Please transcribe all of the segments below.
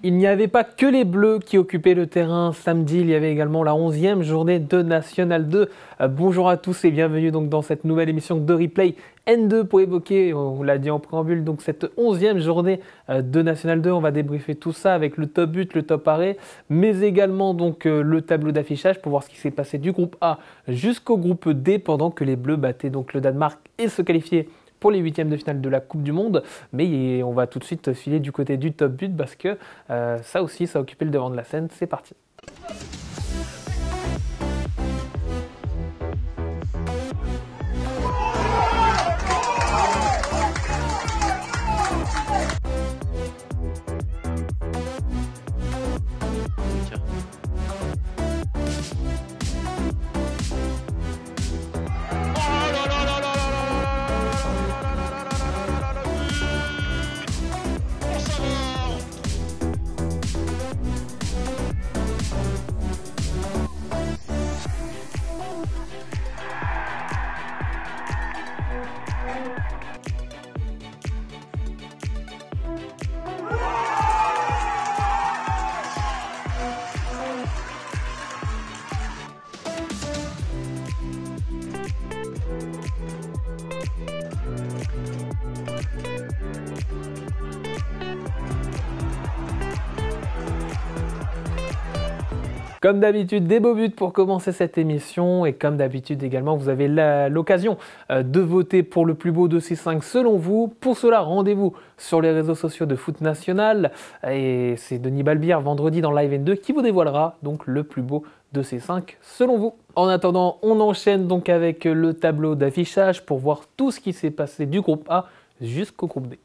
Il n'y avait pas que les Bleus qui occupaient le terrain samedi, il y avait également la 11e journée de National 2. Bonjour à tous et bienvenue donc dans cette nouvelle émission de Replay N2 pour évoquer, on l'a dit en préambule, donc cette 11e journée de National 2. On va débriefer tout ça avec le top but, le top arrêt, mais également donc le tableau d'affichage pour voir ce qui s'est passé du groupe A jusqu'au groupe D pendant que les Bleus battaient donc le Danemark et se qualifiaient pour les huitièmes de finale de la Coupe du Monde. Mais on va tout de suite filer du côté du top but parce que ça aussi, ça a occupé le devant de la scène. C'est parti. Comme d'habitude, des beaux buts pour commencer cette émission et comme d'habitude également, vous avez l'occasion de voter pour le plus beau de ces 5 selon vous. Pour cela, rendez-vous sur les réseaux sociaux de Foot National et c'est Denis Balbir vendredi dans Live N2 qui vous dévoilera donc le plus beau de ces 5 selon vous. En attendant, on enchaîne donc avec le tableau d'affichage pour voir tout ce qui s'est passé du groupe A jusqu'au groupe D.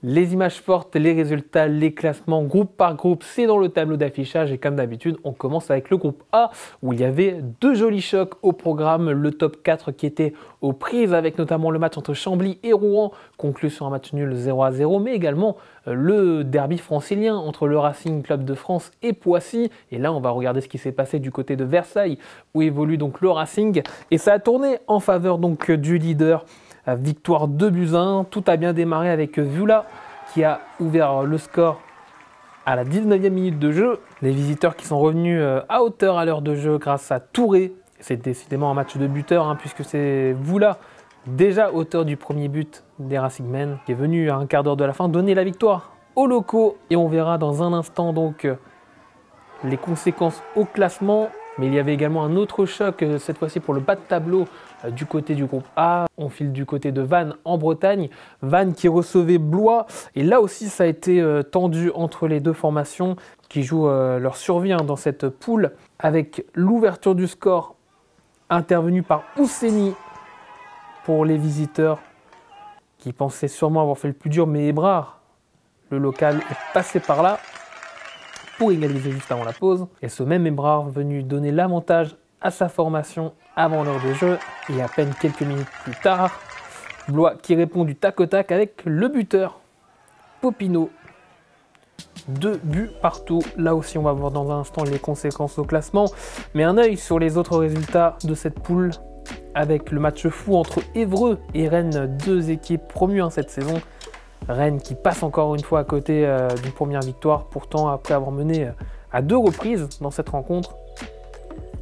Les images fortes, les résultats, les classements groupe par groupe, c'est dans le tableau d'affichage et comme d'habitude, on commence avec le groupe A où il y avait deux jolis chocs au programme, le top 4 qui était aux prises avec notamment le match entre Chambly et Rouen conclu sur un match nul 0-0, mais également le derby francilien entre le Racing Club de France et Poissy. Et là, on va regarder ce qui s'est passé du côté de Versailles où évolue donc le Racing et ça a tourné en faveur donc du leader. Victoire 2-1, tout a bien démarré avec Vula qui a ouvert le score à la 19e minute de jeu. Les visiteurs qui sont revenus à hauteur à l'heure de jeu grâce à Touré. C'est décidément un match de buteur puisque c'est Vula, déjà auteur du premier but des Racingmen, qui est venu à un quart d'heure de la fin donner la victoire aux locaux. Et on verra dans un instant donc les conséquences au classement. Mais il y avait également un autre choc, cette fois-ci pour le bas de tableau du côté du groupe A. On file du côté de Vannes en Bretagne. Vannes qui recevait Blois. Et là aussi, ça a été tendu entre les deux formations qui jouent leur survie dans cette poule. Avec l'ouverture du score intervenue par Ousseni pour les visiteurs qui pensaient sûrement avoir fait le plus dur. Mais Ebrard, le local, est passé par là pour égaliser juste avant la pause. Et ce même Ebrard venu donner l'avantage à sa formation avant l'heure de jeu. Et à peine quelques minutes plus tard, Blois qui répond du tac au tac avec le buteur Popino. 2 buts partout. Là aussi, on va voir dans un instant les conséquences au classement. Mais un œil sur les autres résultats de cette poule avec le match fou entre Évreux et Rennes, deux équipes promues cette saison. Rennes qui passe encore une fois à côté d'une première victoire, pourtant après avoir mené à 2 reprises dans cette rencontre.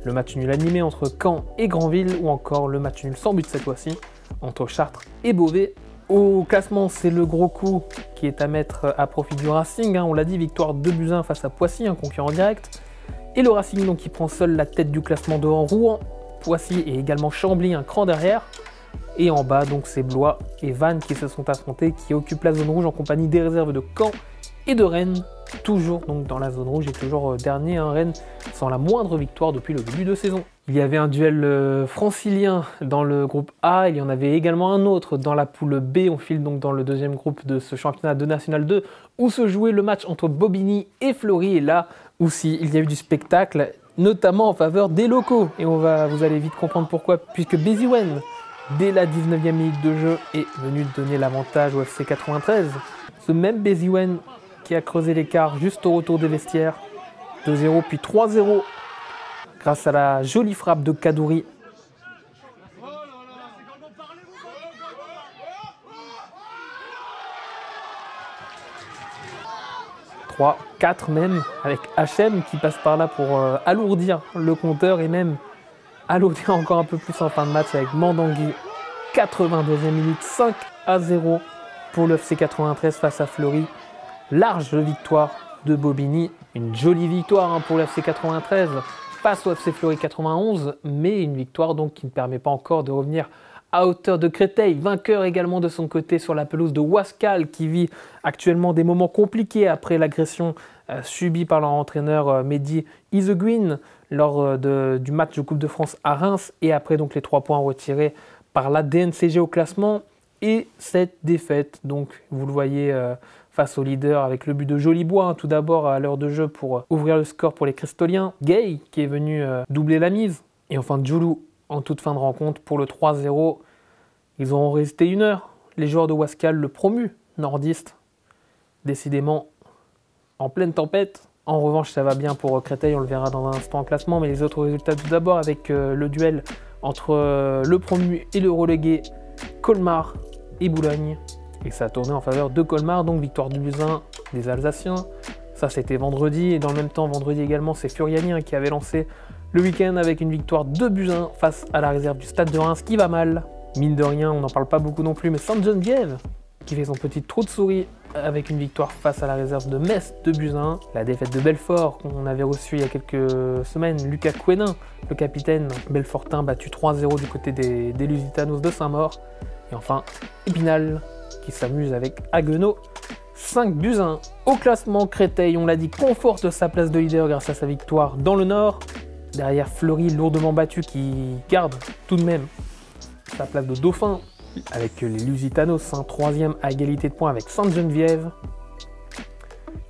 Le match nul animé entre Caen et Granville ou encore le match nul sans but cette fois-ci entre Chartres et Beauvais. Au classement, c'est le gros coup qui est à mettre à profit du Racing. On l'a dit, victoire 2-1 face à Poissy, un concurrent direct. Et le Racing donc, qui prend seul la tête du classement devant Rouen, Poissy et également Chambly, un cran derrière. Et en bas, donc, c'est Blois et Vannes qui se sont affrontés, qui occupent la zone rouge en compagnie des réserves de Caen et de Rennes. Toujours donc dans la zone rouge et toujours dernier, Rennes sans la moindre victoire depuis le début de saison. Il y avait un duel francilien dans le groupe A, il y en avait également un autre dans la poule B. On file donc dans le deuxième groupe de ce championnat de National 2 où se jouait le match entre Bobigny et Fleury. Et là aussi, il y a eu du spectacle, notamment en faveur des locaux. Et vous allez vite comprendre pourquoi, puisque Béziwen, dès la 19e minute de jeu, est venu donner l'avantage au FC 93. Ce même Béziwen qui a creusé l'écart juste au retour des vestiaires. 2-0 puis 3-0 grâce à la jolie frappe de Kadouri. 3, 4 même, avec HM qui passe par là pour alourdir le compteur et même alourdir encore un peu plus en fin de match avec Mandangui. 82e minute, 5-0 pour le FC 93 face à Fleury. Large victoire de Bobigny. Une jolie victoire pour le FC 93 face au FC Fleury 91, mais une victoire donc qui ne permet pas encore de revenir à hauteur de Créteil. Vainqueur également de son côté sur la pelouse de Wascal qui vit actuellement des moments compliqués après l'agression subie par leur entraîneur Mehdi Izeguine lors du match de Coupe de France à Reims et après donc les 3 points retirés par la DNCG au classement et cette défaite. Donc vous le voyez face au leader avec le but de Jolibois, tout d'abord à l'heure de jeu pour ouvrir le score pour les Cristoliens. Gay qui est venu doubler la mise et enfin Djoulou en toute fin de rencontre pour le 3-0. Ils auront résisté 1 heure. Les joueurs de Wascal, le promu nordiste, décidément en pleine tempête. En revanche, ça va bien pour Créteil, on le verra dans un instant en classement, mais les autres résultats tout d'abord avec le duel entre le promu et le relégué Colmar et Boulogne. Et ça a tourné en faveur de Colmar, donc victoire de 2-1 des Alsaciens. Ça, c'était vendredi. Et dans le même temps, vendredi également, c'est Furiani qui avait lancé le week-end avec une victoire 2-1 face à la réserve du Stade de Reims qui va mal. Mine de rien, on n'en parle pas beaucoup non plus, mais Sainte-Geneviève qui fait son petit trou de souris avec une victoire face à la réserve de Metz 2-1. La défaite de Belfort qu'on avait reçue il y a quelques semaines, Lucas Quenin, le capitaine belfortin, battu 3-0 du côté des Lusitanos de Saint-Maur. Et enfin, Épinal qui s'amuse avec Haguenau 5-1. Au classement, Créteil, on l'a dit, conforte sa place de leader grâce à sa victoire dans le Nord. Derrière Fleury, lourdement battu, qui garde tout de même sa place de dauphin avec les Lusitanos, 3e à égalité de points avec Sainte-Geneviève.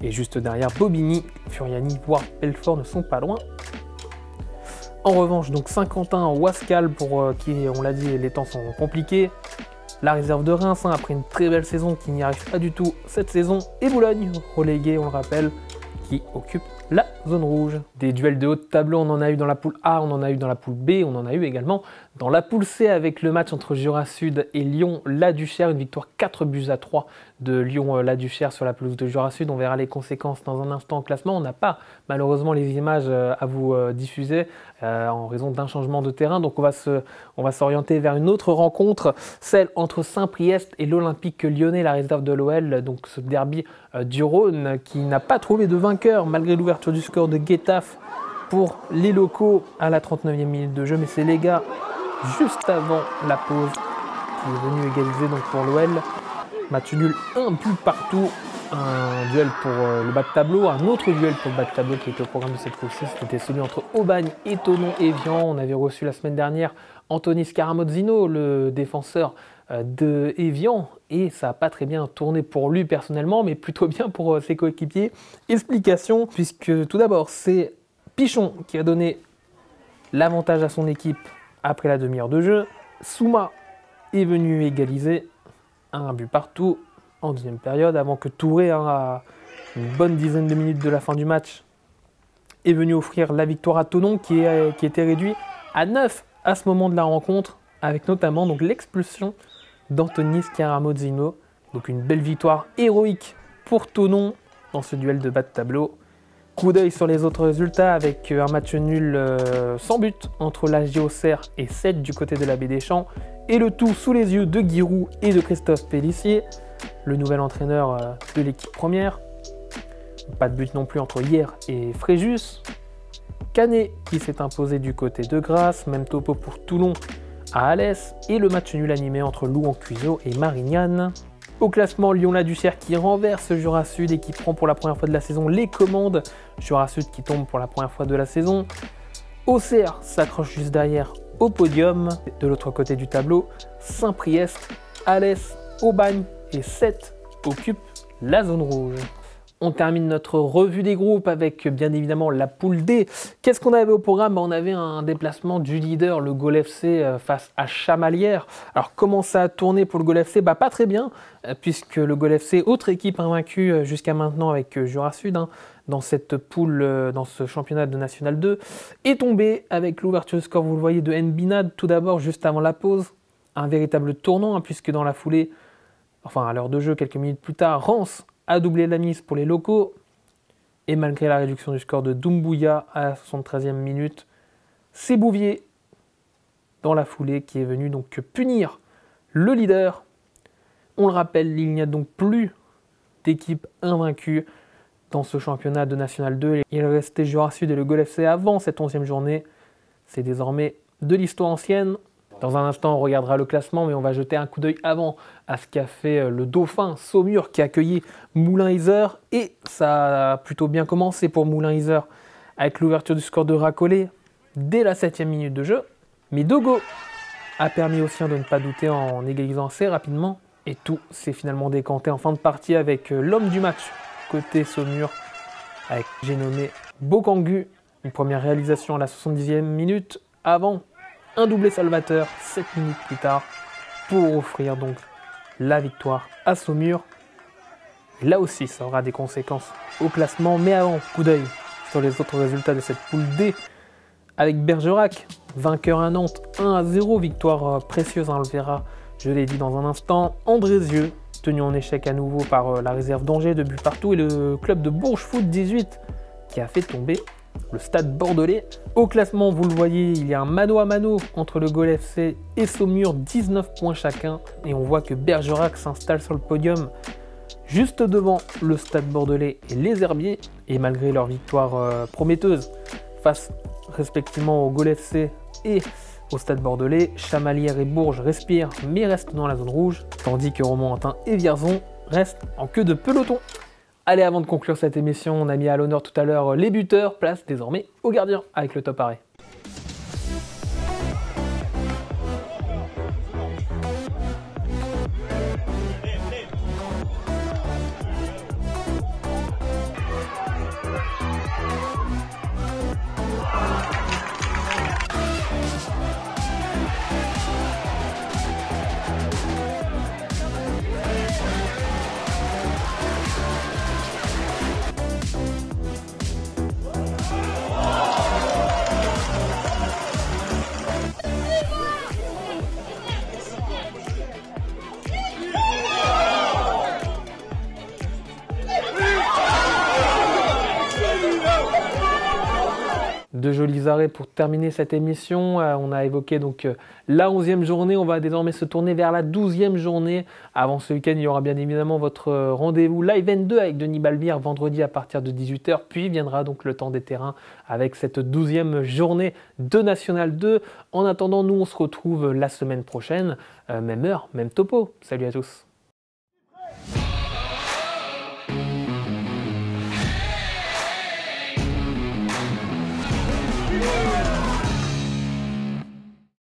Et juste derrière, Bobigny, Furiani, voire Belfort ne sont pas loin. En revanche, donc Saint-Quentin, Wascal, pour qui, on l'a dit, les temps sont compliqués. La réserve de Reims, après une très belle saison qui n'y arrive pas du tout cette saison. Et Boulogne, relégué, on le rappelle, qui occupe la zone rouge. Des duels de haut de tableau, on en a eu dans la poule A, on en a eu dans la poule B, on en a eu également dans la poule C avec le match entre Jura Sud et Lyon-La-Duchère, une victoire 4-3 de Lyon-La-Duchère sur la pelouse de Jura Sud. On verra les conséquences dans un instant au classement. On n'a pas malheureusement les images à vous diffuser en raison d'un changement de terrain, donc on va s'orienter vers une autre rencontre, celle entre Saint-Priest et l'Olympique Lyonnais, la réserve de l'OL, donc ce derby du Rhône qui n'a pas trouvé de vainqueur malgré l'ouverture du score de Guetaf pour les locaux à la 39e minute de jeu, mais c'est les gars juste avant la pause qui est venu égaliser donc pour l'OL. Match nul, un but partout, un duel pour le bas de tableau, un autre duel pour le bas de tableau qui était au programme de cette course, c'était celui entre Aubagne et Thonon-Évian. On avait reçu la semaine dernière Anthony Scaramozzino, le défenseur de Évian, et ça n'a pas très bien tourné pour lui personnellement, mais plutôt bien pour ses coéquipiers. Explication, puisque tout d'abord c'est Pichon qui a donné l'avantage à son équipe après la demi-heure de jeu. Souma est venu égaliser, un but partout en deuxième période, avant que Touré, à une bonne dizaine de minutes de la fin du match, est venu offrir la victoire à Thonon qui était réduit à 9 à ce moment de la rencontre, avec notamment donc l'expulsion d'Anthony Scaramozzino. Donc une belle victoire héroïque pour Thonon dans ce duel de bas de tableau. Coup d'œil sur les autres résultats avec un match nul sans but entre l'AG Auxerre et 7 du côté de la Baie des Champs, et le tout sous les yeux de Giroud et de Christophe Pélissier, le nouvel entraîneur de l'équipe première. Pas de but non plus entre Hier et Fréjus. Canet qui s'est imposé du côté de Grasse, même topo pour Toulon à Alès, et le match nul animé entre Louan-Cuiseaux et Marignane. Au classement, Lyon-La-Duchère qui renverse Jura Sud et qui prend pour la première fois de la saison les commandes. Jura Sud qui tombe pour la première fois de la saison. Auxerre s'accroche juste derrière au podium. De l'autre côté du tableau, Saint-Priest, Alès, Aubagne et 7 occupent la zone rouge. On termine notre revue des groupes avec bien évidemment la poule D. Qu'est-ce qu'on avait au programme? On avait un déplacement du leader, le Gol FC, face à Chamalières. Alors comment ça a tourné pour le Gol FC? Pas très bien, puisque le Gol FC, autre équipe invaincue jusqu'à maintenant avec Jura Sud, dans cette poule, dans ce championnat de National 2, est tombé avec l'ouverture de score, vous le voyez, de Nbinad tout d'abord, juste avant la pause. Un véritable tournant, puisque dans la foulée, enfin à l'heure de jeu, quelques minutes plus tard, Rance a doublé la mise pour les locaux. Et malgré la réduction du score de Doumbouya à la 73e minute, c'est Bouvier dans la foulée qui est venu donc punir le leader. On le rappelle, il n'y a donc plus d'équipe invaincue dans ce championnat de National 2. Il restait Jura Sud et le Gol FC avant cette 11e journée. C'est désormais de l'histoire ancienne. Dans un instant, on regardera le classement, mais on va jeter un coup d'œil avant à ce qu'a fait le Dauphin Saumur qui a accueilli Moulins-Isère. Et ça a plutôt bien commencé pour Moulins-Isère avec l'ouverture du score de Racolé dès la 7e minute de jeu. Mais Dogo a permis aux siens de ne pas douter en égalisant assez rapidement. Et tout s'est finalement décanté en fin de partie avec l'homme du match côté Saumur, avec j'ai nommé Bokangu. Une première réalisation à la 70e minute avant un doublé salvateur 7 minutes plus tard pour offrir donc la victoire à Saumur. Là aussi, ça aura des conséquences au classement. Mais avant, coup d'œil sur les autres résultats de cette poule D avec Bergerac, vainqueur à Nantes 1-0, victoire précieuse, on le verra, je l'ai dit dans un instant. Andrézieux, tenu en échec à nouveau par la réserve d'Angers de but partout, et le club de Bourges Foot 18 qui a fait tomber le Stade Bordelais. Au classement, vous le voyez, il y a un mano à mano entre le Gol FC et Saumur, 19 points chacun. Et on voit que Bergerac s'installe sur le podium juste devant le Stade Bordelais et les Herbiers. Et malgré leur victoire prometteuse face respectivement au Gol FC et au Stade Bordelais, Chamalières et Bourges respirent mais restent dans la zone rouge, tandis que Romorantin et Vierzon restent en queue de peloton. Allez, avant de conclure cette émission, on a mis à l'honneur tout à l'heure les buteurs, place désormais aux gardiens avec le top arrêt. De jolis arrêts pour terminer cette émission. On a évoqué donc la 11e journée. On va désormais se tourner vers la 12e journée. Avant ce week-end, il y aura bien évidemment votre rendez-vous Live N2 avec Denis Balbir vendredi à partir de 18 h. Puis viendra donc le temps des terrains avec cette 12e journée de National 2. En attendant, nous on se retrouve la semaine prochaine. Même heure, même topo. Salut à tous.